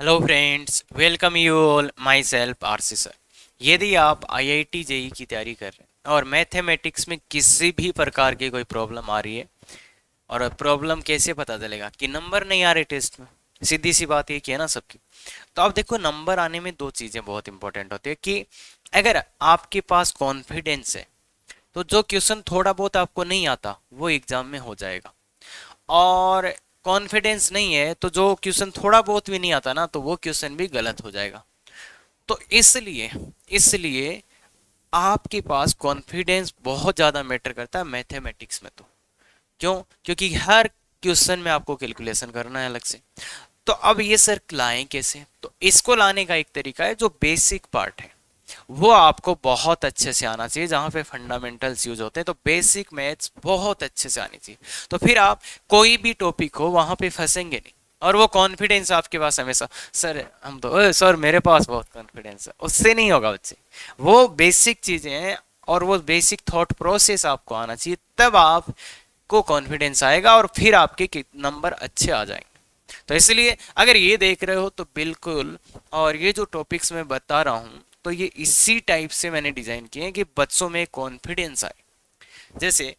Hello friends, welcome you all. My self RC sir. यदि आप IIT JEE की तैयारी कर रहे हैं और मैथमेटिक्स में किसी भी प्रकार की कोई प्रॉब्लम आ रही है, और प्रॉब्लम कैसे पता चलेगा कि नंबर नहीं आ रहे टेस्ट में? सीधी सी बात ये की है ना सबकी। तो आप देखो, नंबर आने में दो चीज़ें बहुत इंपॉर्टेंट होती है कि अगर आपके पास कॉन्फिडेंस है तो जो क्वेश्चन थोड़ा बहुत आपको नहीं आता वो एग्जाम में हो जाएगा, और कॉन्फिडेंस नहीं है तो जो क्वेश्चन थोड़ा बहुत भी नहीं आता ना तो वो क्वेश्चन भी गलत हो जाएगा। तो इसलिए इसलिए आपके पास कॉन्फिडेंस बहुत ज़्यादा मैटर करता है मैथमेटिक्स में। तो क्यों? क्योंकि हर क्वेश्चन में आपको कैलकुलेशन करना है अलग से। तो अब ये सर लाएं कैसे? तो इसको लाने का एक तरीका है, जो बेसिक पार्ट है वो आपको बहुत अच्छे से आना चाहिए, जहां पे फंडामेंटल्स यूज होते हैं। तो बेसिक मैथ्स बहुत अच्छे से आनी चाहिए, तो फिर आप कोई भी टॉपिक हो वहां पे फंसेंगे नहीं, और वो कॉन्फिडेंस आपके पास हमेशा। सर हम तो सर मेरे पास बहुत कॉन्फिडेंस है, उससे नहीं होगा बच्चे। वो बेसिक चीजें हैं और वो बेसिक थॉट प्रोसेस आपको आना चाहिए, तब आपको कॉन्फिडेंस आएगा और फिर आपके नंबर अच्छे आ जाएंगे। तो इसलिए अगर ये देख रहे हो तो बिल्कुल, और ये जो टॉपिक्स मैं बता रहा हूँ तो ये इसी टाइप से मैंने डिजाइन किए हैं कि बच्चों में कॉन्फिडेंस आए। जैसे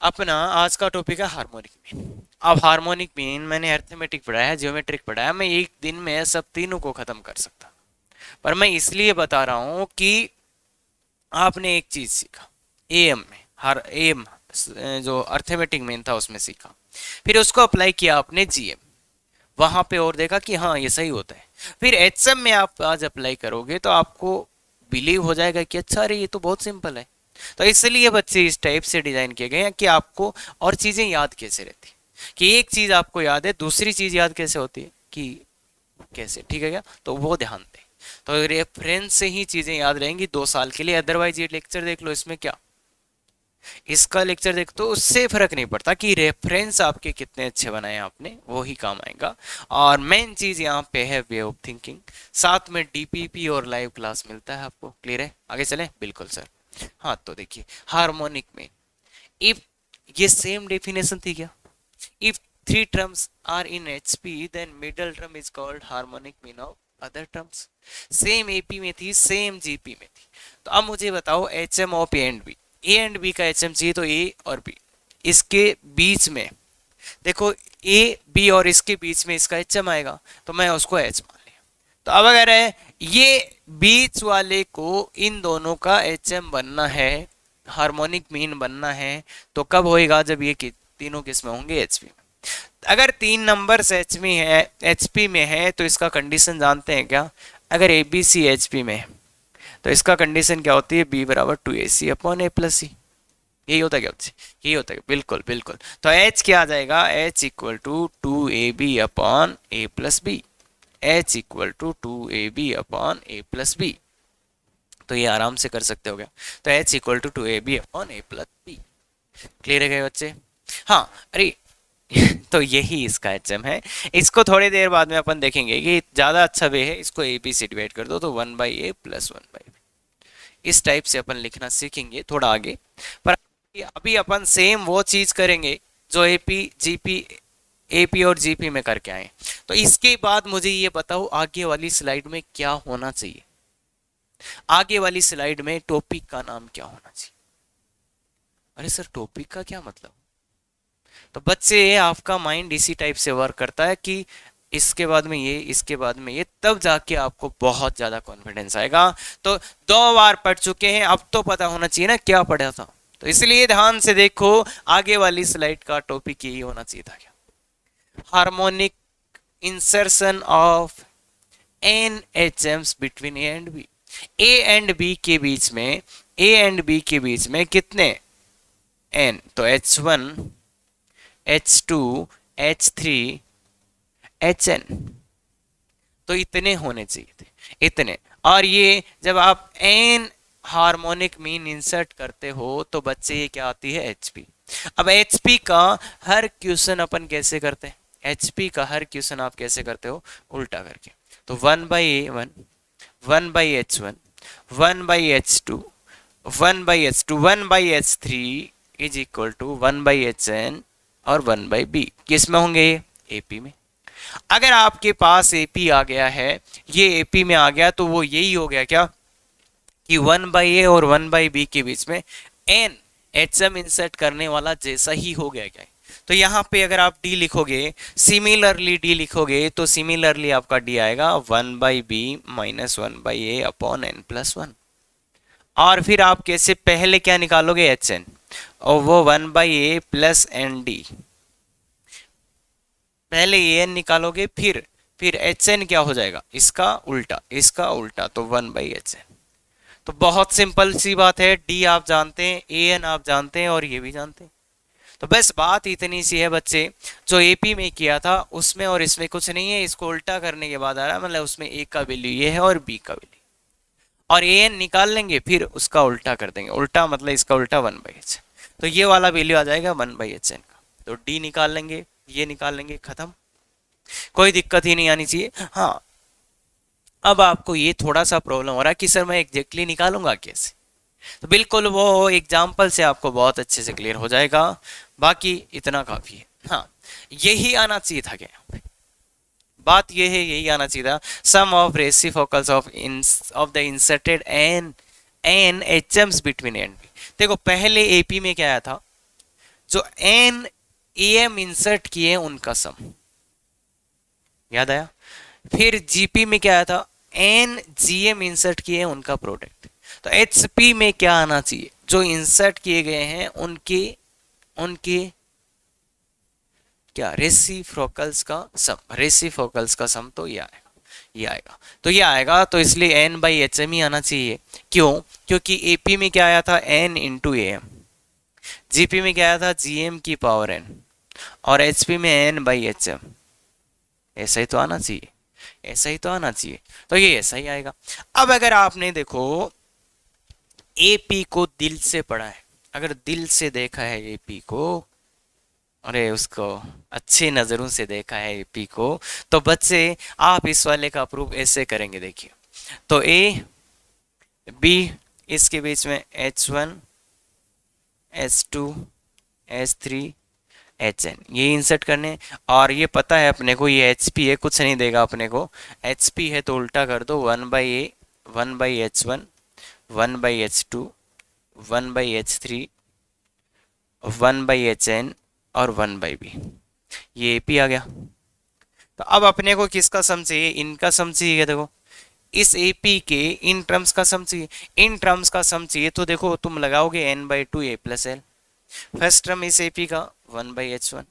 अपना आज का टॉपिक है हार्मोनिक मीन। अब हार्मोनिक मीन मैंने अर्थमेटिक पढ़ाया है, ज्योमेट्रिक पढ़ाया, मैं एक दिन में सब तीनों को खत्म कर सकता, पर मैं इसलिए बता रहा हूँ कि आपने एक चीज सीखा एम में, हर एम जो अर्थमेटिक मीन था उसमें सीखा, फिर उसको अप्लाई किया आपने जीएम, वहां पे और देखा कि हाँ ये सही होता है। फिर एचएम में आप आज अप्लाई करोगे तो आपको बिलीव हो जाएगा कि अच्छा, अरे ये तो बहुत सिंपल है। तो इसलिए बच्चे इस टाइप से डिजाइन किए गए हैं कि आपको और चीजें याद कैसे रहती, कि एक चीज आपको याद है दूसरी चीज याद कैसे होती है, कि कैसे, ठीक है क्या? तो वो ध्यान दें। तो रेफरेंस से ही चीजें याद रहेंगी 2 साल के लिए, अदरवाइज ये लेक्चर देख लो, इसमें क्या, इसका लेक्चर देख तो उससे फर्क नहीं पड़ता कि रेफरेंस आपके कितने अच्छे बनाए आपने, वो ही काम आएगा। और मेन चीज यहाँ पे है वे ऑफ थिंकिंग, साथ में डीपीपी और लाइव क्लास मिलता है आपको। क्लियर है? आगे चले? बिल्कुल सर। हाँ तो देखिए, हार्मोनिक में इफ, ये सेम डेफिनेशन थी क्या? If three terms are in HP then middle term is called harmonic mean of other terms. Same AP में थी, सेम जीपी में थी। तो अब मुझे बताओ H M of A and B का एच एम चाहिए, तो ए और बी, इसके बीच में देखो, ए बी और इसके बीच में इसका एच एम आएगा, तो मैं उसको एच मान लिया। तो अब अगर है ये बीच वाले को इन दोनों का एच एम बनना है, हार्मोनिक मीन बनना है, तो कब होएगा? जब ये तीनों किस में होंगे? एचपी में। अगर तीन नंबर्स एच में है, एचपी में है, तो इसका कंडीशन जानते हैं क्या? अगर ए बी सी एचपी में है तो इसका कंडीशन क्या होती है? बी बराबर two A C upon A plus C. यही होता है क्या बच्चे? यही होता है, बिल्कुल बिल्कुल। तो एच क्या आ जाएगा? H equal to two A B upon A plus B. H equal to two A B upon A plus B. तो ये आराम से कर सकते हो क्या? तो H equal to two A B upon A plus B. Clear है क्या बच्चे? हाँ, अरे तो यही इसका एचएम है। इसको थोड़ी देर बाद में अपन देखेंगे कि ज़्यादा अच्छा वे है, इसको ए बी से डिवाइड कर दो तो 1/a प्लस 1/b। इस टाइप से अपन लिखना सीखेंगे थोड़ा आगे। पर अभी अपन सेम वो चीज़ करेंगे जो एपी जीपी, एपी और जीपी में करके आए। तो इसके बाद मुझे ये बताओ आगे वाली स्लाइड में क्या होना चाहिए? आगे वाली स्लाइड में टॉपिक का नाम क्या होना चाहिए? अरे सर टॉपिक का क्या मतलब? तो बच्चे आपका माइंड इसी टाइप से वर्क करता है कि इसके बाद में ये, इसके बाद में ये, तब जाके आपको बहुत ज्यादा कॉन्फिडेंस आएगा। तो 2 बार पढ़ चुके हैं, अब तो पता होना चाहिए ना क्या पढ़ा था। तो इसलिए ध्यान से देखो, आगे वाली स्लाइड का टॉपिक यही होना चाहिए था क्या? Harmonic insertion of N H Ms between A and B. A and B के बीच में, ए एंड बी के बीच में कितने एन? तो H1, H2, H3, HN, तो इतने होने चाहिए थे, इतने। और ये जब आप एन हार्मोनिक मीन इंसर्ट करते हो तो बच्चे ये क्या आती है? एचपी। अब एचपी का हर क्वेश्चन अपन कैसे करते हैं? एचपी का हर क्वेश्चन आप कैसे करते हो? उल्टा करके। तो 1/A1, 1/H1, 1/H2, 1/H2, 1/H3 is equal to 1/HN और 1/B। किस में होंगे? एपी में। अगर आपके पास एपी आ गया है, ये एपी में आ गया, तो वो यही हो गया क्या कि 1/a और 1/b के बीच में एन एच एम इंसर्ट करने वाला जैसा ही हो गया क्या। तो यहाँ पे अगर आप डी लिखोगे, सिमिलरली डी लिखोगे, तो सिमिलरली आपका डी आएगा 1/b minus 1/a upon n plus 1। और फिर आप कैसे पहले क्या निकालोगे, एच एन, और वो 1/a प्लस एन डी, पहले ए एन निकालोगे, फिर एच एन क्या हो जाएगा, इसका उल्टा, इसका उल्टा, तो 1/hn। तो बहुत सिंपल सी बात है, डी आप जानते हैं, ए एन आप जानते हैं, और ये भी जानते हैं। तो बस बात इतनी सी है बच्चे, जो एपी में किया था उसमें और इसमें कुछ नहीं है, इसको उल्टा करने के बाद आ रहा है, मतलब उसमें ए का वैल्यू ये है और बी का वैल्यू, और ए एन निकाल लेंगे, फिर उसका उल्टा कर देंगे, उल्टा मतलब इसका उल्टा 1/h, तो ये वाला वैल्यू आ जाएगा 1/hn का। तो डी निकाल लेंगे, ये निकाल लेंगे, खत्म, कोई दिक्कत ही नहीं आनी चाहिए। हाँ, अब आपको ये थोड़ा सा प्रॉब्लम हो रहा है कि सर मैं एग्जैक्टली निकालूंगा कैसे, तो बिल्कुल वो एग्जाम्पल से आपको बहुत अच्छे से क्लियर हो जाएगा, बाकी इतना काफी है। हाँ, यही आना चाहिए था क्या, बात ये है, यही आना चाहिए था, sum of reciprocals of the inserted N H Ms between A and B. देखो पहले एपी में क्या आया था, जो एन ए एम इंसर्ट किए उनका सम, याद आया। फिर जीपी में क्या आया था, एन जीएम इंसर्ट किए उनका प्रोडक्ट। तो एचपी में क्या आना चाहिए, जो इंसर्ट किए गए हैं उनके उनके क्या, रेसिप्रोकल्स का सम, रेसिप्रोकल्स का सम, तो ये आएगा, ये आएगा, तो ये आएगा, तो इसलिए एन बाई एच एम ही आना चाहिए। क्यों, क्योंकि एपी में क्या आया था, N into A M, GP में क्या आया था, जीएम की पावर एन, और एचपी में एन बाई एच एम। ऐसा ही तो आना चाहिए, ऐसा ही तो आना चाहिए, तो ये ऐसा ही आएगा। अब अगर आपने देखो एपी को दिल से पढ़ा है, अगर दिल से देखा है एपी को, अरे उसको अच्छी नजरों से देखा है एपी को, तो बच्चे आप इस वाले का प्रूफ ऐसे करेंगे, देखिए। तो ए बी, इसके बीच में H1 H2 H3 HN, ये इंसर्ट करने, और ये पता है अपने को ये HP है, कुछ नहीं देगा अपने को, HP है तो उल्टा कर दो, 1/a 1/H1 1/H2 1/H3 1/HN और 1/b, ये AP आ गया। तो अब अपने को किसका सम चाहिए, इनका सम चाहिए। देखो इस AP के इन टर्म्स का सम चाहिए, इन टर्म्स का सम चाहिए, तो देखो तुम लगाओगे n/2 a plus L, first term इस AP का 1/H1,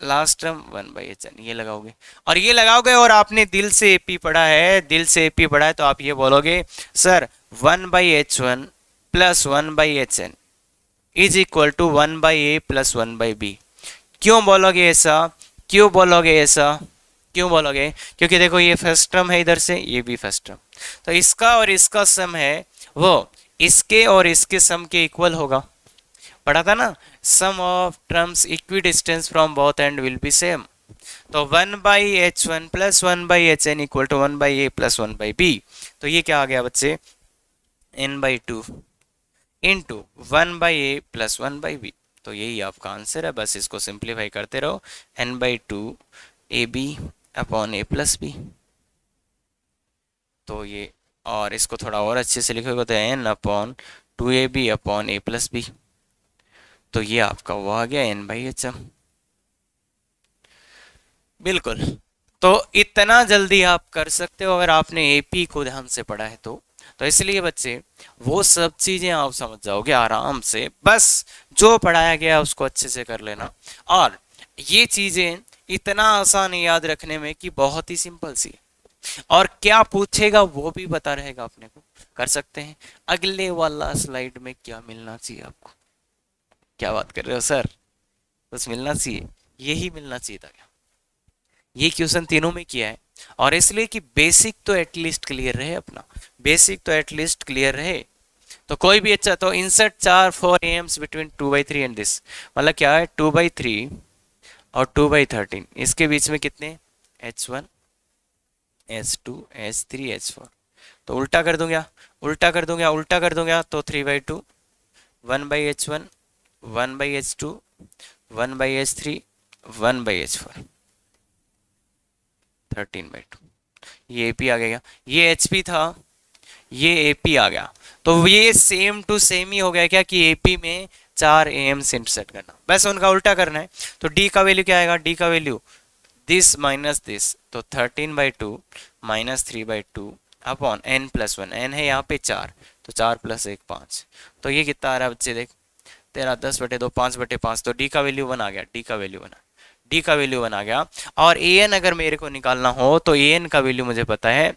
लास्ट टर्म 1/HN, ये लगाओगे, और ये लगाओगे, और आपने दिल से AP पढ़ा है, दिल से AP पढ़ा है, तो आप ये बोलोगे sir 1/H1 plus 1/HN is equal to 1/a plus 1/b। क्यों बोलोगे ऐसा, क्यों बोलोगे ऐसा, क्यों बोलोगे, क्योंकि देखो ये फर्स्ट टर्म है इधर से, ये भी फर्स्ट टर्म, तो इसका और इसका सम है वो इसके और इसके सम के इक्वल होगा, पढ़ा था ना, sum of terms equidistant from both end will be same. तो 1/H1 plus 1/HN equal to 1/a plus 1/b। तो ये क्या आ गया बच्चे, n/2 into 1/a plus 1/b। तो यही आपका आंसर है, बस इसको सिंप्लीफाई करते रहो, n/2 ab upon a plus b। तो ये, और इसको थोड़ा और अच्छे से लिखोगे तो n/2ab upon a plus b। तो ये आपका वो आ गया n/hm, बिल्कुल। तो इतना जल्दी आप कर सकते हो अगर आपने एपी को ध्यान से पढ़ा है तो इसलिए बच्चे वो सब चीजें आप समझ जाओगे आराम से, बस जो पढ़ाया गया उसको अच्छे से कर लेना। और ये चीजें इतना आसान है याद रखने में कि बहुत ही सिंपल सी है, और क्या पूछेगा वो भी पता रहेगा अपने को, कर सकते हैं। अगले वाला स्लाइड में क्या मिलना चाहिए आपको, क्या बात कर रहे हो सर, बस मिलना चाहिए, यही मिलना चाहिए था क्या, ये क्वेश्चन तीनों में किया है, और इसलिए कि बेसिक तो एटलीस्ट क्लियर रहे अपना, बेसिक तो एटलीस्ट क्लियर रहे, तो कोई भी अच्छा। तो insert 4 4 AIIMS between 2/3 and this, मतलब क्या है 2/3 और 2/13, इसके बीच में कितने, H1 H2 H3 H4। तो उल्टा कर दूंगा, उल्टा कर दूंगा, उल्टा कर दूंगा, तो 3/2 1/H1 1/H2 1/H3 1/H4। 13/2, ये AP आ गया, ये HP था, ये AP आ गया। तो ये सेम टू सेम ही हो गया क्या कि AP में 4 AMs इंटरसेक्ट करना, बस उनका उल्टा करना है। तो D का वैल्यू क्या आएगा, D का वैल्यू दिस माइनस दिस, तो 13/2 माइनस 3/2 अपॉन n+1, n है यहाँ पे 4, तो 4 + 1 5। तो ये कितना आ रहा है बच्चे, देख तेरा 10/2 5/5, तो D का वैल्यू 1 आ गया, D का वैल्यू 1, D का वैल्यू 1 आ गया। और AN अगर मेरे को निकालना हो तो AN का वैल्यू मुझे पता है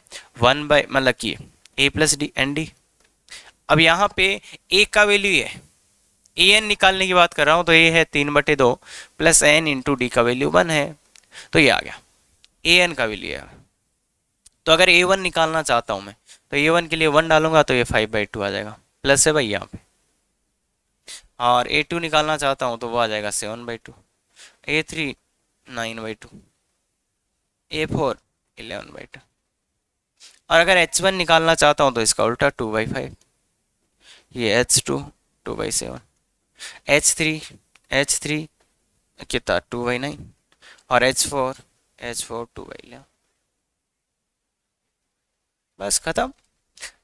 1 बाई मतलब कि A+D। अब यहाँ पे A का वैल्यू है, AN निकालने की बात कर रहा हूँ, तो A है 3/2 प्लस N इंटू D का वैल्यू 1 है, तो ये आ गया AN का वैल्यू है। तो अगर A1 निकालना चाहता हूँ मैं, तो A1 के लिए 1 डालूंगा तो ये 5/2 आ जाएगा, प्लस है भाई यहाँ पे। और A2 निकालना चाहता हूँ तो वो आ जाएगा 7/2, A3 9/2, A4 11/2। और अगर H1 निकालना चाहता हूँ तो इसका उल्टा 2/5, ये H2 2/7, H3 कितना 2/9, और H4 2/11। बस खत्म,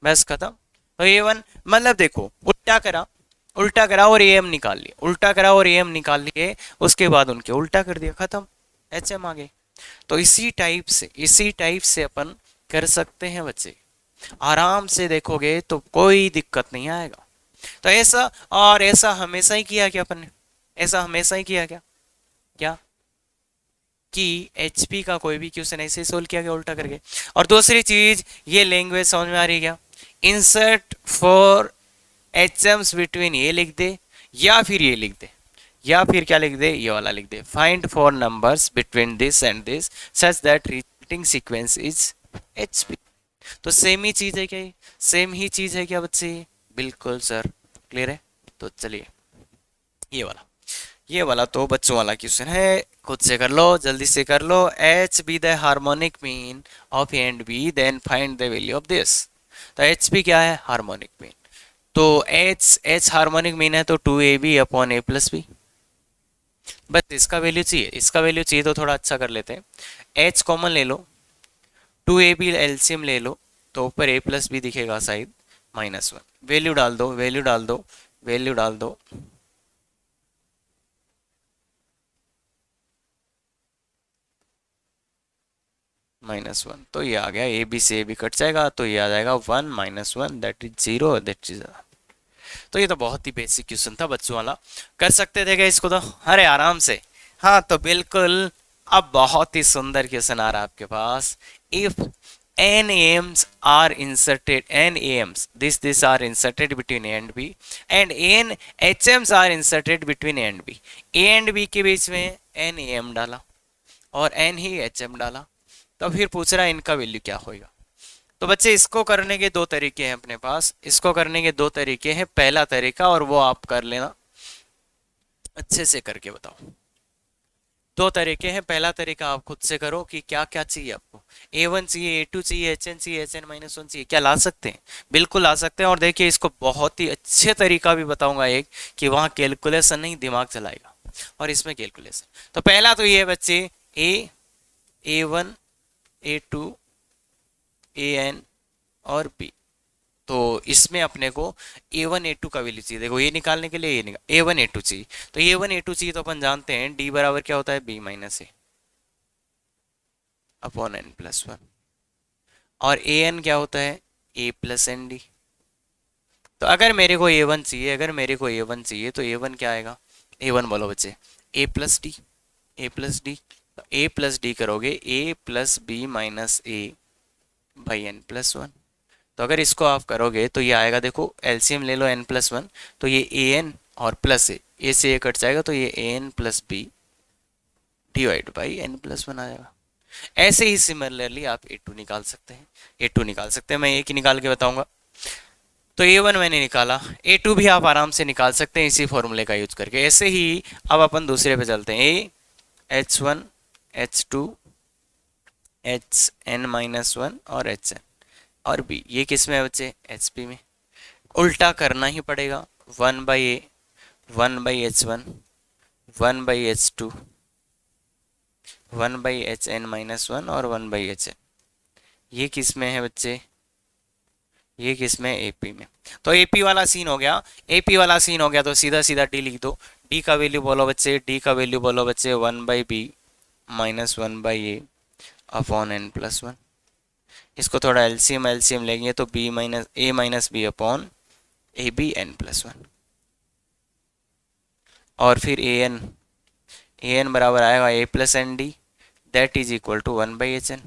बस खत्म। तो A1 मतलब देखो उल्टा करा और AM निकाल लिए, उल्टा करा और AM निकाल लिए, उसके बाद उनके उल्टा कर दिया, खत्म, HM आ गए। तो इसी टाइप से अपन कर सकते हैं बच्चे, आराम से देखोगे तो कोई दिक्कत नहीं आएगा। तो ऐसा हमेशा ही किया क्या अपन ने, ऐसा हमेशा ही किया क्या क्या कि HP का कोई भी क्वेश्चन ऐसे ही सोल्व किया गया उल्टा करके। और दूसरी चीज, ये लैंग्वेज समझ में आ रही है क्या, इंसर्ट फॉर HMs बिटवीन, ये लिख दे या फिर ये लिख दे, या फिर क्या लिख दे, ये वाला लिख दे, find four numbers between this and this such that resulting sequence is HP। तो सेम ही चीज है क्या, ये सेम ही चीज है क्या बच्चे, बिल्कुल सर, क्लियर है। तो चलिए ये वाला तो बच्चों वाला क्वेश्चन है, खुद से कर लो, जल्दी से कर लो। H be the harmonic mean of A and B, then find the value of this. तो एच पी क्या है, हार्मोनिक मीन। तो एच हार्मोनिक मीन है, तो 2AB अपॉन A+B। बस इसका वैल्यू चाहिए तो थोड़ा अच्छा कर लेते हैं। H कॉमन ले लो, 2AB एलसीएम ले लो, तो ऊपर A+B दिखेगा शायद, -1, वैल्यू डाल दो, वैल्यू डाल दो, वैल्यू डाल दो, -1, तो ये आ गया, ए बी से ए बी कट जाएगा, तो ये आ जाएगा 1 -1 दैट इज 0, दैट इज। तो ये तो बहुत ही बेसिक क्वेश्चन था बच्चों वाला, कर सकते थे क्या इसको, तो अरे आराम से। हाँ तो बिल्कुल, अब बहुत ही सुंदर क्वेश्चन आ रहा है आपके पास। If n AMs are inserted, n AMs this are inserted between A and B and n HMs are inserted between A and B, A and B के बीच में n AM डाला और n ही HM डाला, तो फिर पूछ रहा है इनका वैल्यू क्या होगा। तो बच्चे इसको करने के दो तरीके हैं अपने पास, इसको करने के दो तरीके हैं। पहला तरीका, और वो आप कर लेना, अच्छे से करके बताओ। दो तरीके हैं, पहला तरीका आप खुद से करो कि क्या क्या चाहिए आपको, A1 चाहिए, A2 चाहिए, HN चाहिए, HN-1 चाहिए, क्या ला सकते हैं, बिल्कुल ला सकते हैं। और देखिए इसको बहुत ही अच्छे तरीका भी बताऊंगा एक, कि वहाँ कैलकुलेशन नहीं दिमाग चलाएगा, और इसमें कैलकुलेशन। तो पहला तो ये है बच्चे, A1 A2 AN और B। तो इसमें अपने को A1 A2 का वैल्यू चाहिए, देखो ये निकालने के लिए ये A1 A2 चाहिए, तो A1 A2 चाहिए, तो अपन जानते हैं D बराबर क्या होता है, B - A अपॉन n+1, और AN क्या होता है, A + ND। तो अगर मेरे को A1 चाहिए, तो A1 क्या आएगा, A1 बोलो बच्चे, A+D, तो A+D करोगे, A+B - A बाई n+1। तो अगर इसको आप करोगे तो ये आएगा, देखो एलसीएम ले लो n+1, तो ये an और प्लस ए से ए कट जाएगा, तो ये an + b divide by n+1 आ जाएगा। ऐसे ही सिमिलरली आप A2 निकाल सकते हैं, मैं एक ही निकाल के बताऊंगा। तो A1 मैंने निकाला, A2 भी आप आराम से निकाल सकते हैं इसी फॉर्मूले का यूज करके। ऐसे ही अब अपन दूसरे पे चलते हैं, A H1 H2 HN-1 और HN और B, ये किस में है बच्चे, HP में। उल्टा करना ही पड़ेगा, 1/A 1/H1 1/H2 1/hn-1 और 1/hn। ये किस में है बच्चे? ये किस में? एपी में। तो एपी वाला सीन हो गया। एपी वाला सीन हो गया तो सीधा सीधा डी लिख दो। डी का वैल्यू बोलो बच्चे, डी का वैल्यू बोलो बच्चे 1/b-1/a/n+1। इसको थोड़ा एलसीएम एलसीएम लेंगे तो b-a-b/ab(n+1) और फिर an बराबर आएगा a+nd, that is equal to 1/hn।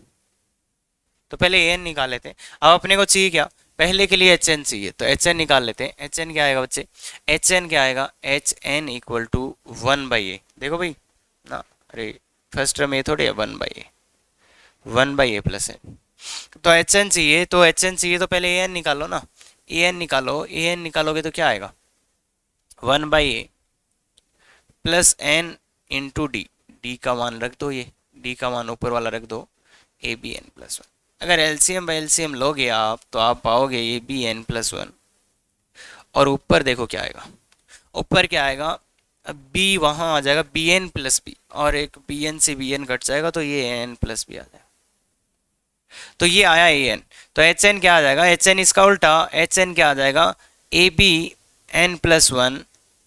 तो पहले an निकाल लेते हैं। अब अपने को चाहिए क्या? पहले के लिए hn चाहिए, तो hn निकाल लेते हैं। hn क्या आएगा बच्चे? hn क्या आएगा? hn equal to 1/a। देखो भाई ना, अरे फर्स्ट टर्म ये थोड़ी है, 1/a, 1/a+n। तो hn चाहिए, तो hn चाहिए तो पहले an निकालो ना। an निकालो, an निकालोगे तो क्या आएगा? 1/a+n/d। d का मान रख दो, ये d का मान ऊपर वाला रख दो, ab(n+1). अगर एलसीएम बाई एलसीएम लोगे आप तो आप पाओगे ab(n+1) और ऊपर देखो क्या आएगा। ऊपर क्या आएगा? b वहां आ जाएगा bn+b, और एक bn से bn कट जाएगा तो ये n+b आ जाएगा। तो ये आया an। तो hn क्या आ जाएगा? hn इसका उल्टा, hn क्या आ जाएगा? ab(n+1)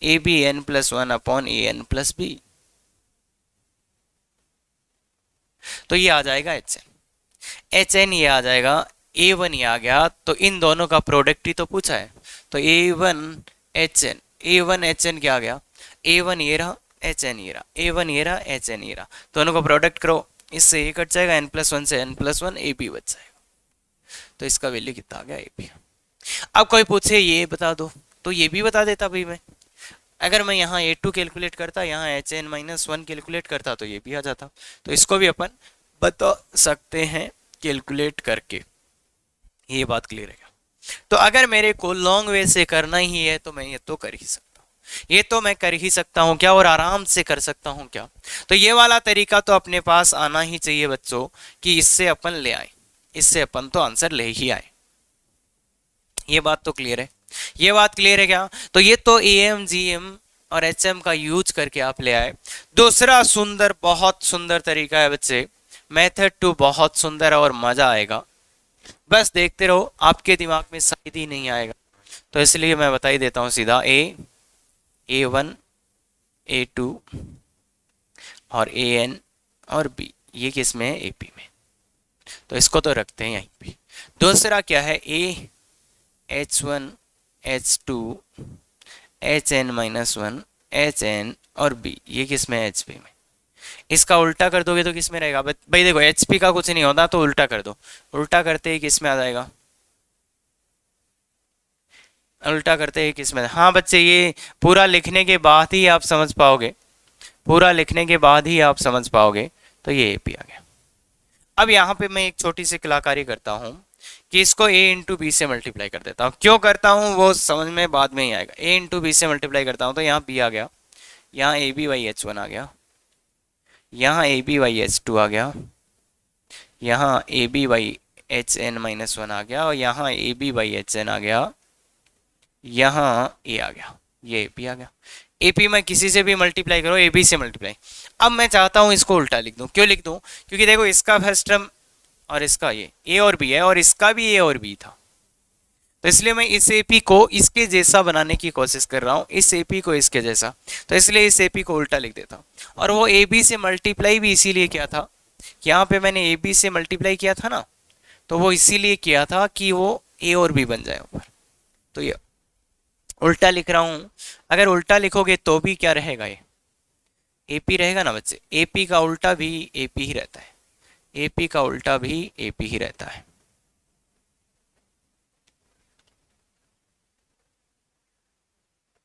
ab(n+1)/an+b। तो ये आ जाएगा hn ये आ जाएगा, a1 ये आ गया। तो इन दोनों का प्रोडक्ट ही तो पूछा है, तो a1hn क्या आ गया? a1 ये रहा, hn ये रहा, a1 ये रहा, hn ये रहा। दोनों का प्रोडक्ट करो, इससे ये कट जाएगा, n+1 से n+1, ab बच जाएगा। तो इसका वैल्यू कितना आ गया? ab। अब कोई पूछे ये बता दो, तो ये भी बता देता भाई मैं। अगर मैं यहाँ a2 कैलकुलेट करता, यहाँ hn-1 कैलकुलेट करता तो ये भी आ जाता। तो इसको भी अपन बता सकते हैं कैलकुलेट करके। ये बात क्लियर है क्या? तो अगर मेरे को लॉन्ग वे से करना ही है तो मैं ये तो कर ही सकता हूँ, ये तो मैं कर ही सकता हूँ क्या, और आराम से कर सकता हूँ क्या। तो ये वाला तरीका तो अपने पास आना ही चाहिए बच्चों, कि इससे अपन ले आए, इससे अपन तो आंसर ले ही आए। ये बात तो क्लियर है, ये बात क्लियर है क्या? तो ये तो एम जी एम और एच एम का यूज करके आप ले आए। दूसरा सुंदर, बहुत सुंदर तरीका है बच्चे, मेथड 2 बहुत सुंदर है और मजा आएगा। बस देखते रहो, आपके दिमाग में शायद ही नहीं आएगा, तो इसलिए मैं बता ही देता हूँ सीधा। a1 a2 और an और b, ये किस में है? ap में। तो इसको तो रखते हैं यहीं पे। दूसरा क्या है? h1 h2 hn-1 hn और b, ये किस में है? hp में। इसका उल्टा कर दोगे तो किस में रहेगा भाई? देखो hp का कुछ नहीं होता तो उल्टा कर दो, उल्टा करते ही किस में आ जाएगा? उल्टा करते ही किस में? हाँ बच्चे, ये पूरा लिखने के बाद ही आप समझ पाओगे, पूरा लिखने के बाद ही आप समझ पाओगे। तो ये एपी आ गया। अब यहाँ पे मैं एक छोटी सी कलाकारी करता हूँ कि इसको a इंटू बी से मल्टीप्लाई कर देता हूँ। क्यों करता हूँ वो समझ में बाद में ही आएगा। a इंटू बी से मल्टीप्लाई करता हूँ तो यहाँ b आ गया, यहाँ ab/h1 आ गया, यहाँ ab/h2 आ गया, यहाँ ab/hn-1 आ गया, और यहाँ ab/hn आ गया, यहाँ a आ गया, ये ap आ गया। ap में किसी से भी मल्टीप्लाई करो, ab से मल्टीप्लाई। अब मैं चाहता हूँ इसको उल्टा लिख दूँ। क्यों लिख दूँ? क्योंकि देखो इसका फर्स्ट टर्म और इसका ये a और b है, और इसका भी a और b था, तो इसलिए मैं इस AP को इसके जैसा बनाने की कोशिश कर रहा हूँ, इस AP को इसके जैसा। तो इसलिए इस AP को उल्टा लिख देता हूँ। और वो AB से मल्टीप्लाई भी इसीलिए किया था, यहाँ पे मैंने AB से मल्टीप्लाई किया था ना, तो वो इसीलिए किया था कि वो A और B बन जाए ऊपर। तो ये उल्टा लिख रहा हूँ। अगर उल्टा लिखोगे तो भी क्या रहेगा? ये AP रहेगा ना बच्चे। AP का उल्टा भी AP ही रहता है, AP का उल्टा भी AP ही रहता है।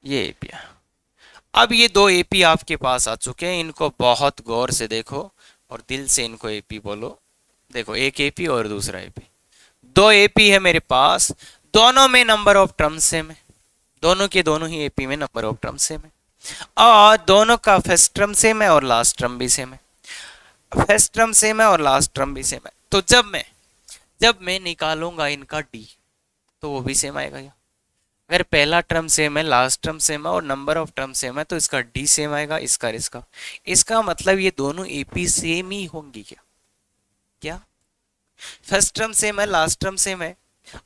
ये AP है। अब ये दो AP आपके पास आ चुके हैं, इनको बहुत गौर से देखो और दिल से इनको AP बोलो। देखो एक AP और दूसरा AP, दो AP है मेरे पास, दोनों में नंबर ऑफ टर्म सेम है, दोनों के दोनों ही AP में नंबर ऑफ टर्म सेम है, और दोनों का फर्स्ट टर्म सेम है और लास्ट टर्म भी सेम है, फर्स्ट टर्म सेम है और लास्ट टर्म भी सेम है। तो जब मैं निकालूंगा इनका D तो वो भी सेम आएगा क्या? अगर पहला टर्म सेम है, लास्ट टर्म सेम है और नंबर ऑफ टर्म सेम है तो इसका डी सेम आएगा, इसका इसका। इसका मतलब ये दोनों एपी सेम ही होंगी क्या? क्या फर्स्ट टर्म सेम है, लास्ट टर्म सेम है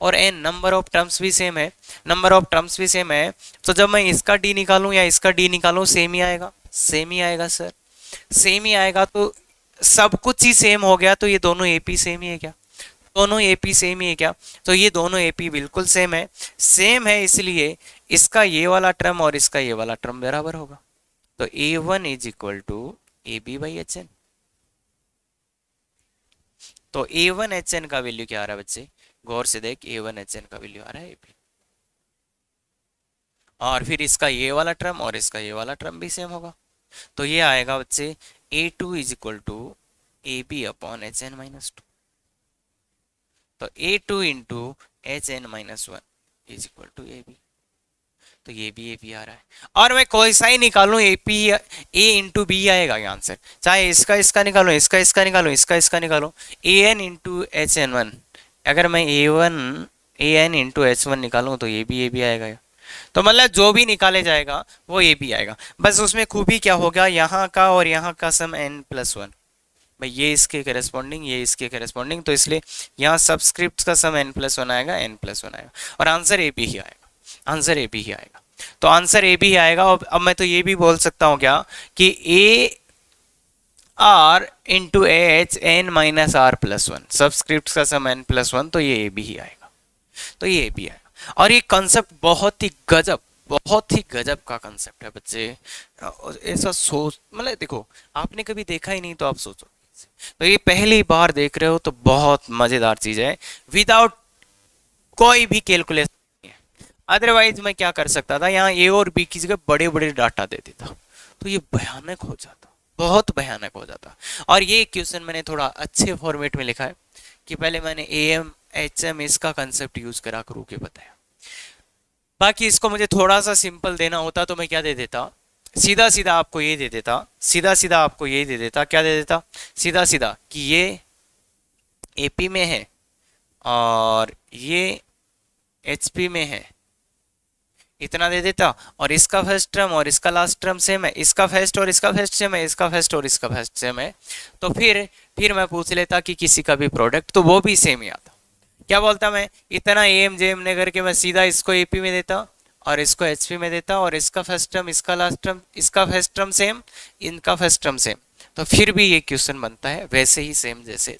और एन नंबर ऑफ टर्म्स भी सेम है, नंबर ऑफ टर्म्स भी सेम है, तो जब मैं इसका डी निकालूं या इसका डी निकालूं सेम ही आएगा, सेम ही आएगा सर, सेम ही आएगा। तो सब कुछ ही सेम हो गया, तो ये दोनों एपी सेम ही है क्या? दोनों एपी सेम ही है क्या? तो ये दोनों एपी बिल्कुल सेम है, सेम है इसलिए इसका ये वाला टर्म और इसका ये वाला टर्म बराबर होगा। तो A one is equal to A B by H N. तो ए वन एच एन का वैल्यू क्या आ रहा है बच्चे? गौर से देख, ए वन एच एन का वैल्यू आ रहा है ए बी, और फिर इसका ये वाला टर्म और इसका ये वाला टर्म भी सेम होगा। तो ये आएगा बच्चे A two is equal to A B upon H N minus two. तो A two into H N minus one is equal to A B. तो ये भी आ रहा है, और मैं कोई सा ही निकालूं A P A into B आएगा ये आंसर, चाहे इसका इसका निकालो, इसका इसका निकालो, इसका इसका निकालो। A N into H N one, अगर मैं A one A N into H one निकालूं तो ये भी आएगा। तो मतलब जो भी निकाले जाएगा वो ये भी आएगा। बस उसमें खूबी क्या होगा, यहाँ का और यहाँ का सम एन प्लस वन, भाई ये इसके करस्पॉन्डिंग ये इसके करस्पॉन्डिंग, तो इसलिए यहाँ सबस्क्रिप्ट का सम एन प्लस वन आएगा, एन प्लस वन आएगा, और आंसर ए बी ही आएगा, आंसर ए बी ही आएगा। तो आंसर ए बी ही आएगा। और अब मैं तो ये भी बोल सकता हूँ क्या कि A R into H N minus R plus one, subscript का सम एन प्लस वन, तो ये ए बी ही आएगा, तो ये ए बी आएगा। और ये कॉन्सेप्ट बहुत ही गजब का कंसेप्ट है बच्चे। ऐसा सोच, मतलब देखो आपने कभी देखा ही नहीं तो आप सोचो, तो ये पहली बार देख रहे हो तो बहुत मजेदार चीज है, विदाउट कोई भी कैलकुलेशन। अदरवाइज मैं क्या कर सकता था, यहाँ ए और बी की जगह बड़े बड़े डाटा दे देता, तो ये भयानक हो जाता, बहुत भयानक हो जाता। और ये क्वेश्चन मैंने थोड़ा अच्छे फॉर्मेट में लिखा है कि पहले मैंने ए एम एच एम इसका कंसेप्ट यूज करा करू के बताया। बाकी इसको मुझे थोड़ा सा सिंपल देना होता तो मैं क्या दे देता, सीधा सीधा आपको ये दे देता, सीधा सीधा आपको ये दे देता, क्या दे देता, सीधा सीधा कि ये एपी में है और ये एचपी में है, इतना दे देता। और इसका फर्स्ट टर्म और इसका लास्ट टर्म सेम है, इसका फर्स्ट और इसका फर्स्ट सेम है, इसका फर्स्ट और इसका फर्स्ट सेम है, तो फिर मैं पूछ लेता कि किसी का भी प्रोडक्ट, तो वो भी सेम ही आता। क्या बोलता मैं, इतना एम जे एम ने करके मैं सीधा इसको एपी में देता और इसको एचपी में देता, और इसका फर्स्ट टर्म इसका लास्ट टर्म, इसका फर्स्ट टर्म सेम इनका फर्स्ट टर्म सेम, तो फिर भी ये क्वेश्चन बनता है वैसे ही सेम जैसे।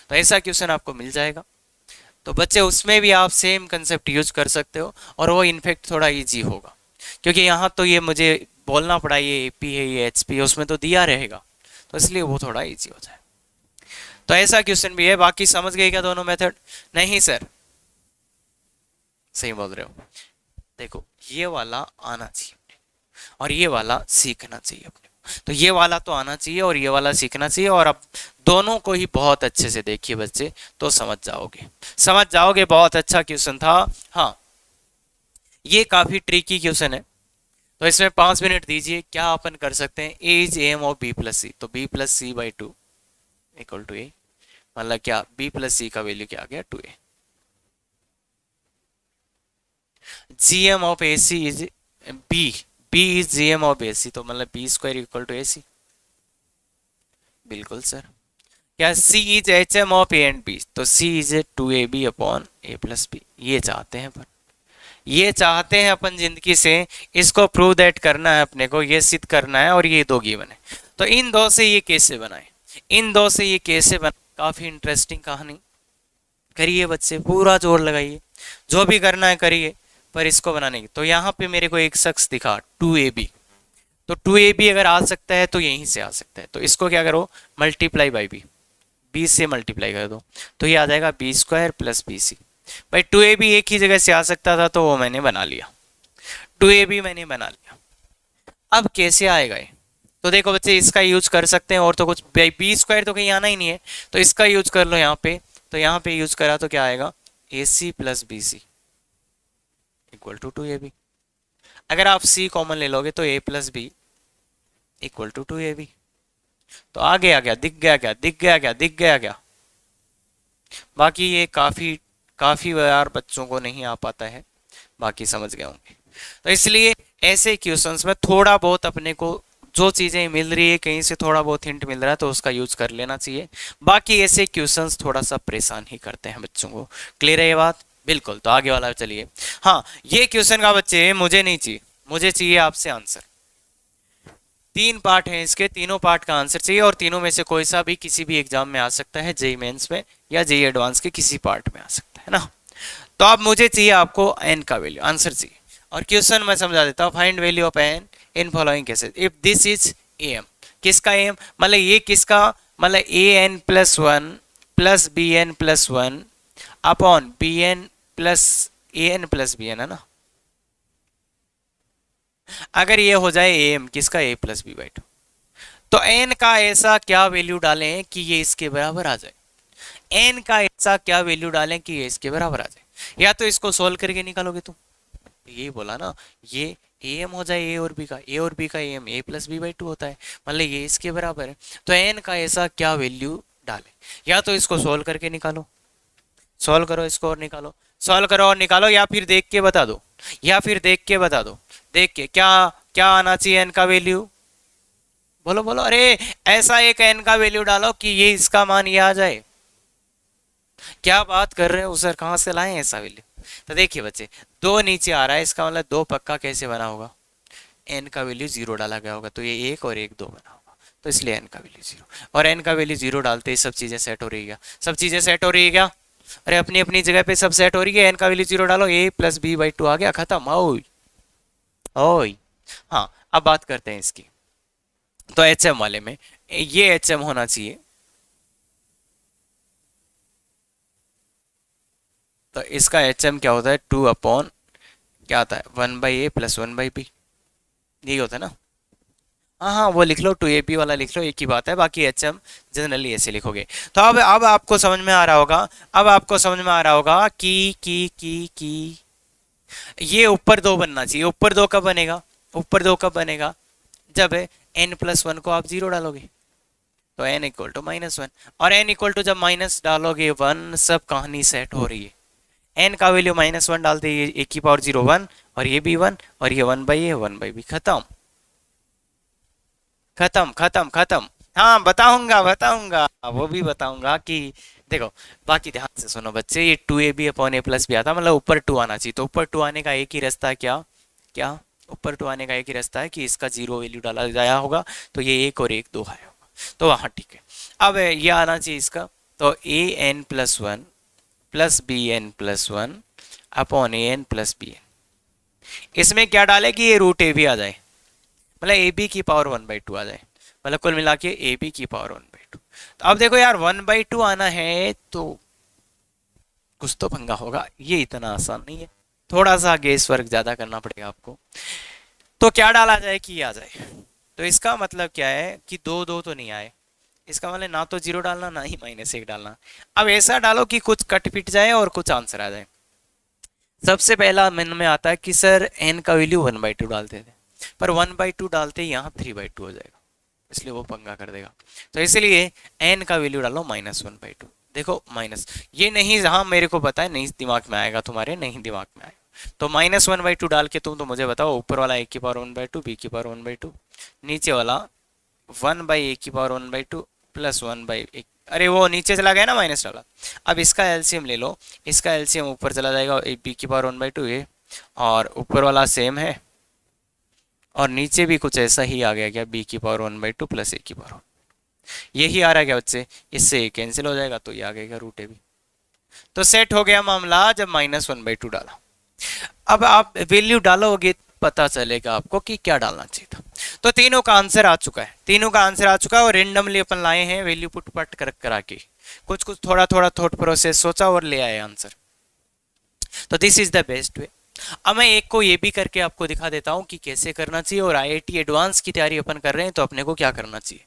तो ऐसा क्वेश्चन आपको मिल जाएगा। तो बच्चे उसमें भी आप सेम कंसेप्ट यूज कर सकते हो, और वो इनफेक्ट थोड़ा इजी होगा, क्योंकि यहाँ तो ये मुझे बोलना पड़ा ये एपी है ये एचपी है, उसमें तो दिया रहेगा, तो इसलिए वो थोड़ा इजी हो जाए। तो ऐसा क्वेश्चन भी है। बाकी समझ गए क्या दोनों मेथड? नहीं सर, सही बोल रहे हो। देखो ये वाला आना चाहिए और ये वाला सीखना चाहिए अपने को। तो ये वाला तो आना चाहिए और ये वाला सीखना चाहिए, और अब दोनों को ही बहुत अच्छे से देखिए बच्चे, तो समझ जाओगे, समझ जाओगे। बहुत अच्छा क्वेश्चन था। हाँ, ये काफी ट्रिकी क्वेश्चन है, तो इसमें 5 मिनट दीजिए। क्या अपन कर सकते हैं, A is M of B plus C, तो B plus C by two equal to A, मतलब क्या बी प्लस सी का वैल्यू क्या आ गया, 2a। gm of A C is B, B is gm of A C, तो मतलब B square equal to A C. बिल्कुल sir. क्या C is H M of A and B, तो C is 2ab upon A plus B. ये चाहते हैं अपन, ये चाहते हैं अपन जिंदगी से, इसको प्रूव दैट करना है अपने को, ये सिद्ध करना है, और ये दो गिवन है। तो इन दो से ये कैसे बनाए, इन दो से ये कैसे बनाए, काफी इंटरेस्टिंग कहानी। करिए बच्चे, पूरा जोर लगाइए, जो भी करना है करिए, पर इसको बनाने की। तो यहाँ पे मेरे को एक शख्स दिखा 2ab, तो 2ab अगर आ सकता है तो यहीं से आ सकता है, तो इसको क्या करो, मल्टीप्लाई बाई बी, बी से मल्टीप्लाई कर दो, तो ये आ जाएगा B square plus B C. भाई 2ab एक ही जगह से आ सकता था, तो वो मैंने बना लिया, 2ab मैंने बना लिया। अब कैसे आएगा ये, तो देखो बच्चे इसका यूज कर सकते हैं, और तो कुछ बी स्क्वायर तो कहीं आना ही नहीं है, तो इसका यूज कर लो यहाँ पे। तो यहाँ पे यूज करा तो क्या आएगा, A C plus B C equal to 2ab। अगर आप c कॉमन ले लोगे तो a plus B equal to 2ab। तो आगे आ गया, दिख गया क्या, दिख गया क्या, दिख गया क्या। बाकी ये काफी काफी बार बच्चों को नहीं आ पाता है, बाकी समझ गए होंगे। तो इसलिए ऐसे क्वेश्चंस में थोड़ा बहुत अपने को जो चीजें मिल रही है कहीं से थोड़ा बहुत हिंट मिल रहा है तो उसका यूज कर लेना चाहिए। बाकी ऐसे क्वेश्चंस थोड़ा सा परेशान ही करते हैं बच्चों को। क्लियर है ये बात? बिल्कुल। तो आगे वाला चलिए। हाँ, ये क्वेश्चन का बच्चे मुझे नहीं चाहिए, मुझे चाहिए आपसे आंसर। 3 पार्ट हैं इसके, तीनों पार्ट का आंसर चाहिए और तीनों में से कोई सा भी किसी भी एग्जाम में आ सकता है, जेई मेंस में या जेई एडवांस के किसी पार्ट में आ सकता है ना। तो अब मुझे चाहिए आपको एन का वैल्यू, आंसर चाहिए। और क्वेश्चन मैं समझा देता हूँ। Find value of N in following cases if this is A M. किसका ए एम? मतलब ये किसका, मतलब A N plus one plus B N plus one upon B N plus A N plus B N, है ना। अगर ये हो जाए ए एम किसका, A plus B by two, तो एन का ऐसा क्या वैल्यू डालें कि ये इसके बराबर आ जाए। एन का ऐसा क्या वैल्यू डालें कि ये इसके बराबर आ जाए। या तो इसको सोल्व करके निकालोगे तुम, यही बोला ना, ये ए एम हो जाए ए और बी का, ए और बी का A M A plus B by two होता है, मतलब ये इसके बराबर है। तो एन का ऐसा क्या वैल्यू डाले, या तो इसको सोल्व करके निकालो, सॉल्व करो इसको और निकालो, सॉल्व करो और निकालो, या फिर देख के बता दो, या फिर देख के बता दो। देख के क्या क्या आना चाहिए एन का वैल्यू, बोलो बोलो। अरे ऐसा एक एन का वैल्यू डालो कि ये इसका मान ये आ जाए। क्या बात कर रहे हो सर, कहाँ से लाए ऐसा वैल्यू? तो देखिए बच्चे, दो नीचे आ रहा है, इसका मतलब दो पक्का कैसे बना होगा, एन का वैल्यू जीरो डाला गया होगा, तो ये एक और एक दो बना होगा, तो इसलिए एन का वैल्यू जीरो। और एन का वैल्यू जीरो डालते ही सब चीजें सेट हो रही है क्या? सब चीजें सेट हो रही है क्या? अरे अपनी अपनी जगह पे सब सेट हो रही है। एन का वैल्यू जीरो डालो, ए प्लस बी बाई टू आ गया, खत्म। ओ ओई। हाँ, अब बात करते हैं इसकी। तो एच एम वाले में ये एच एम होना चाहिए, तो इसका एच एम क्या होता है, टू अपॉन क्या आता है, one by A plus one by B, यही होता है ना। हाँ हाँ, वो लिख लो, टू ए पी वाला लिख लो, एक ही बात है। बाकी एच एम जनरली ऐसे लिखोगे। तो अब आपको समझ में आ रहा होगा, अब आपको समझ में आ रहा होगा कि ये ऊपर दो बनना चाहिए। ऊपर दो कब बनेगा, ऊपर दो कब बनेगा, जब एन प्लस वन को आप जीरो डालोगे, तो N equal to minus one. और एन इक्वल टू जब माइनस डालोगे वन, सब कहानी सेट हो रही है। एन का वैल्यू माइनस वन डालते ही एक की पावर जीरो वन, और ये भी वन, और ये one by A one by B, खत्म खत्म खत्म खत्म। हाँ बताऊंगा बताऊंगा, वो भी बताऊंगा कि देखो। बाकी ध्यान से सुनो बच्चे, ये two A B upon A plus B आता, मतलब ऊपर टू आना चाहिए। तो ऊपर टू आने का एक ही रास्ता है, क्या क्या, ऊपर टू आने का एक ही रास्ता है कि इसका जीरो वैल्यू डाला जाया होगा, तो ये एक और एक दो आया होगा, तो वहाँ ठीक है। अब ये आना चाहिए इसका, तो A N plus one plus B N plus one upon A N plus B N. इसमें क्या डाले कि ये रूट ए बी आ जाए, मतलब ए बी की पावर वन बाई टू आ जाए, मतलब कुल मिला के ए बी की पावर वन बाई टू। तो अब देखो यार, वन बाई टू आना है तो कुछ तो पंगा होगा, ये इतना आसान नहीं है, थोड़ा सा गेस वर्क ज्यादा करना पड़ेगा आपको। तो क्या डाला जाए कि आ जाए, तो इसका मतलब क्या है कि दो दो तो नहीं आए, इसका मतलब ना तो जीरो डालना ना ही माइनस एक डालना। अब ऐसा डालो कि कुछ कट पिट जाए और कुछ आंसर आ जाए। सबसे पहला मन में आता है कि सर एन का वैल्यू वन बाई टू डालते थे, पर वन बाई टू डालते ही यहाँ थ्री बाई टू हो जाएगा, इसलिए वो पंगा कर देगा। तो इसलिए एन का वैल्यू डालो माइनस वन बाई टू। देखो माइनस, ये नहीं, हाँ मेरे को पता है नहीं दिमाग में आएगा तुम्हारे, नहीं दिमाग में आएगा, तो माइनस वन बाई टू डाल के तुम तो मुझे बताओ, ऊपर वाला ए की power one by two, B की पावर वन बाई टू, नीचे वाला वन बाई ए की power one by two plus one by एक, अरे वो नीचे चला गया ना माइनस वाला। अब इसका एलसीएम ले लो, इसका एलसीएम ऊपर चला जाएगा, ए बी की पावर वन बाई टू ये, और ऊपर वाला सेम है, और नीचे भी कुछ ऐसा ही आ गया क्या, बी की power one by two plus A की पावर वन, यही आ रहा है क्या बच्चे, इससे कैंसिल हो जाएगा, तो ये आ गएगा रूट ए बी। तो सेट हो गया मामला जब माइनस वन बाई टू डाला। अब आप वैल्यू डालोगे पता चलेगा आपको कि क्या डालना चाहिए था। तो तीनों का आंसर आ चुका है, तीनों का आंसर आ चुका है, और रेंडमली अपन लाए हैं वैल्यू पुट पट कर करा के, कुछ कुछ थोड़ा थोड़ा थॉट प्रोसेस सोचा और ले आए आंसर। तो this is the best way. अब मैं एक को ये भी करके आपको दिखा देता हूँ कि कैसे करना चाहिए, और आईआईटी एडवांस की तैयारी अपन कर रहे हैं तो अपने को क्या करना चाहिए।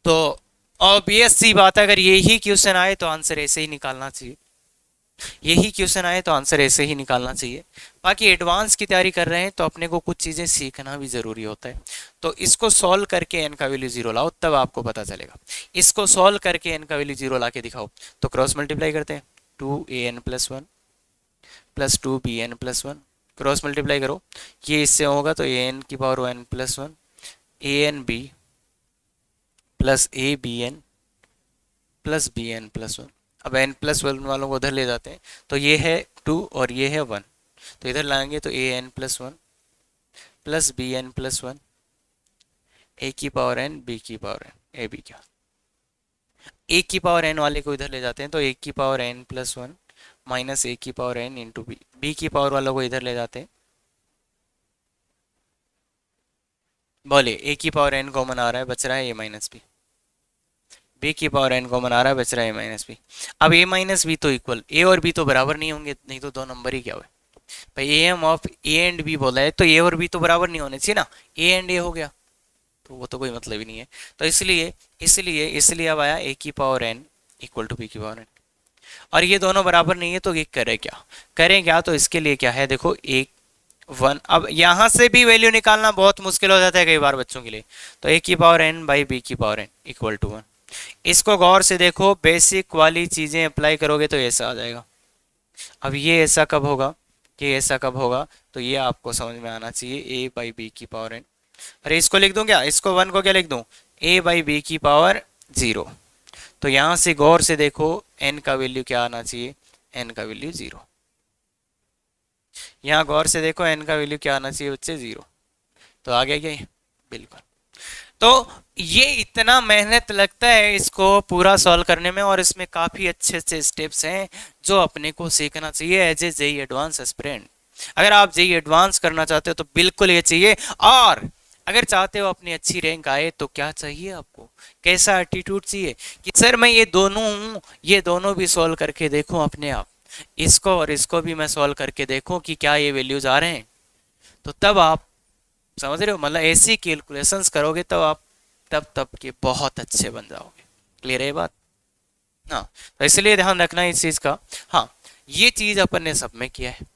तो ऑब्वियस सी बात है, अगर यही क्वेश्चन आए तो आंसर ऐसे ही निकालना चाहिए, यही क्वेश्चन आए तो आंसर ऐसे ही निकालना चाहिए। बाकी एडवांस की तैयारी कर रहे हैं तो अपने को कुछ चीज़ें सीखना भी ज़रूरी होता है। तो इसको सॉल्व करके एन का वैल्यू जीरो लाओ, तब आपको पता चलेगा। इसको सॉल्व करके एन का वैल्यू जीरो ला के दिखाओ, तो क्रॉस मल्टीप्लाई करते हैं, two A N plus one plus two B N plus one cross multiply करो, ये इससे होगा तो ए एन की power N plus one, A N B plus A B N plus B N plus one. अब N plus one वालों को उधर ले जाते हैं, तो ये है टू और ये है वन, तो इधर लाएंगे तो A N plus one plus B N plus one, A की पावर एन बी की पावर एन, ए बी क्या, ए की पावर एन वाले को इधर ले जाते हैं तो ए की power N plus one minus A की power N into B, B की पावर वालों को इधर ले जाते हैं, बोले ए की पावर एन कॉमन आ रहा है, बच रहा है ए माइनस बी, बी की पावर एन कॉमन आ रहा है, बच रहा है ए माइनस बी। अब ए माइनस बी तो इक्वल, ए और बी तो बराबर नहीं होंगे, नहीं तो दो नंबर ही क्या हुए भाई, A M of A and B बोला है तो ए और बी तो बराबर नहीं होने चाहिए ना, ए एंड ए हो गया तो वो तो कोई मतलब ही नहीं है। तो इसलिए इसलिए इसलिए अब आया ए की power N equal to B की पावर एन, और ये दोनों बराबर नहीं है तो ये करें क्या, तो इसके लिए क्या है देखो, एक वन, अब यहां से भी वैल्यू निकालना बहुत मुश्किल हो जाता है कई बार बच्चों के लिए, तो ए की पावर एन बाई बी की power N equal to one. इसको गौर से देखो, बेसिक वाली चीजें अप्लाई करोगे तो ऐसा आ जाएगा। अब ये ऐसा कब होगा, ये ऐसा कब होगा, तो ये आपको समझ में आना चाहिए, ए बाई बी की पावर एन, अरे इसको लिख दूं क्या, इसको वन को क्या लिख दूं, ए बाई बी की पावर जीरो। तो यहां से गौर से देखो एन का वैल्यू क्या आना चाहिए, एन का वैल्यू जीरो। यहाँ गौर से देखो एन का वैल्यू क्या आना चाहिए बच्चे, जीरो। तो आ गया क्या ये, बिल्कुल। तो ये इतना मेहनत लगता है इसको पूरा सॉल्व करने में, और इसमें काफी अच्छे अच्छे स्टेप्स हैं जो अपने को सीखना चाहिए as a JEE advance aspirant. अगर आप जेई एडवांस करना चाहते हो तो बिल्कुल ये चाहिए, और अगर चाहते हो अपनी अच्छी रैंक आए तो क्या चाहिए आपको, कैसा एटीट्यूड चाहिए कि सर मैं ये दोनों हूँ, ये दोनों भी सॉल्व करके देखो अपने आप, इसको और इसको भी मैं सॉल्व करके देखूं कि क्या ये वैल्यूज आ रहे हैं, तो तब आप समझ रहे हो, मतलब ऐसी कैलकुलेशंस करोगे तब आप तब के बहुत अच्छे बन जाओगे। क्लियर है ये बात, हाँ। तो इसलिए ध्यान रखना इस चीज का। हाँ, ये चीज अपन ने सब में किया है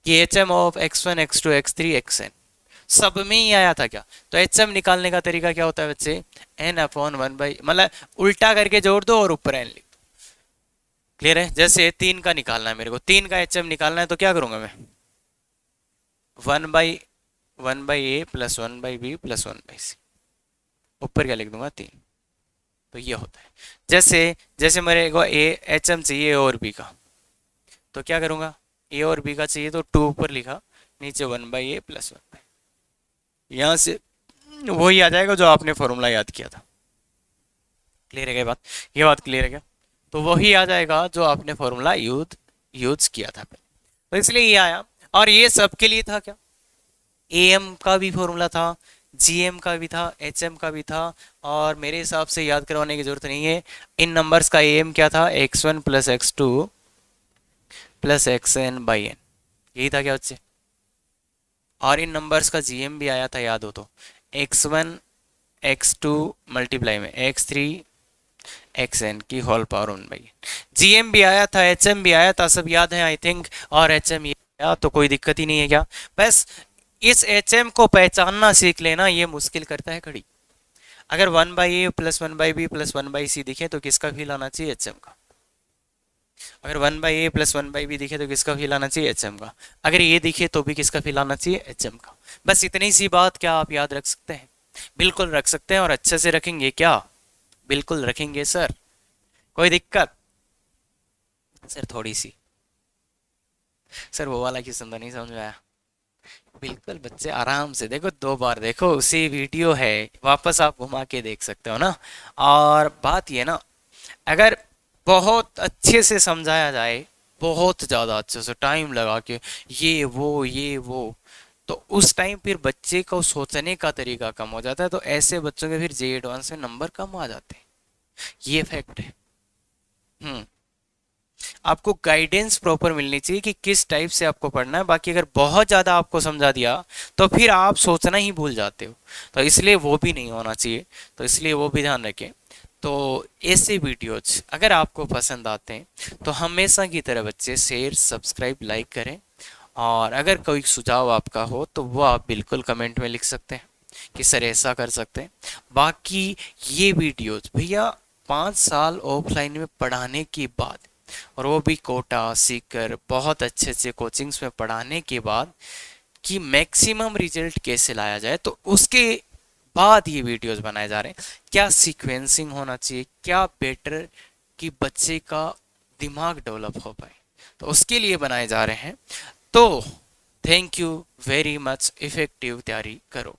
कि H M of X one X two X three X N सब में ही आया था क्या, तो एच एम निकालने का तरीका क्या होता है बच्चे, एन अपॉन वन बाई, मतलब उल्टा करके जोड़ दो और ऊपर एन लिख दो। क्लियर है, जैसे तीन का निकालना है मेरे को, तीन का एच एम निकालना है तो क्या करूंगा मैं, one by A plus one by B plus one by C, ऊपर क्या लिख दूंगा, तीन। तो ये होता है, जैसे जैसे मेरे को ए एच एम चाहिए ए और बी का, तो क्या करूंगा, ए और बी का चाहिए तो टू ऊपर लिखा, नीचे one by A plus one by, यहां से वही आ जाएगा जो आपने फॉर्मूला याद किया था। क्लियर है क्या बात, ये बात क्लियर है क्या, तो वही आ जाएगा जो आपने फॉर्मूला यूज यूज किया था। तो इसलिए ये आया, और ये सबके लिए था क्या, ए एम का भी फॉर्मूला था, जी एम का भी था, एच एम का भी था, और मेरे हिसाब से याद करवाने की जरूरत नहीं है। इन नंबर्स का ए एम क्या था, X one plus X two plus X N by N, यही था क्या बच्चे। और इन नंबर्स का जी एम भी आया था, याद हो तो, X one X two multiply में एक्स थ्री एक्स एन की whole power one by N, G M भी आया था, एच एम भी आया था, सब याद है आई थिंक, और एच एम आया तो कोई दिक्कत ही नहीं है क्या। बस इस एच एम को पहचानना सीख लेना, ये मुश्किल करता है खड़ी। अगर one by A plus one by B plus one by C दिखे तो किसका फील आना चाहिए, एच एम का। अगर one by A plus one by B दिखे तो किसका फील आना चाहिए, एच एम का। अगर ये दिखे तो भी किसका फील आना चाहिए, एच एम का। बस इतनी सी बात क्या आप याद रख सकते हैं, बिल्कुल रख सकते हैं, और अच्छे से रखेंगे क्या, बिल्कुल रखेंगे सर, कोई दिक्कत सर, थोड़ी सी सर वो वाला किस्म तो नहीं समझ में आया, बिल्कुल बच्चे आराम से देखो, दो बार देखो, उसी वीडियो है, वापस आप घुमा के देख सकते हो ना। और बात ये ना, अगर बहुत अच्छे से समझाया जाए, बहुत ज़्यादा अच्छे से टाइम लगा के, ये वो तो उस टाइम फिर बच्चे को सोचने का तरीका कम हो जाता है, तो ऐसे बच्चों के फिर जे एडवांस में नंबर कम आ जाते हैं, ये फैक्ट है। हम्म, आपको गाइडेंस प्रॉपर मिलनी चाहिए कि किस टाइप से आपको पढ़ना है, बाकी अगर बहुत ज़्यादा आपको समझा दिया तो फिर आप सोचना ही भूल जाते हो, तो इसलिए वो भी नहीं होना चाहिए, तो इसलिए वो भी ध्यान रखें। तो ऐसे वीडियोज अगर आपको पसंद आते हैं तो हमेशा की तरह बच्चे शेयर सब्सक्राइब लाइक करें, और अगर कोई सुझाव आपका हो तो वो आप बिल्कुल कमेंट में लिख सकते हैं कि सर ऐसा कर सकते हैं। बाकी ये वीडियोज भैया 5 साल ऑफलाइन में पढ़ाने के बाद और वो भी कोटा सीख कर बहुत अच्छे से कोचिंग्स में पढ़ाने के बाद कि मैक्सिमम रिजल्ट कैसे लाया जाए, तो उसके बाद ये वीडियोस बनाए जा रहे हैं। क्या सीक्वेंसिंग होना चाहिए, क्या बेटर कि बच्चे का दिमाग डेवलप हो पाए, तो उसके लिए बनाए जा रहे हैं। तो thank you very much, effective तैयारी करो।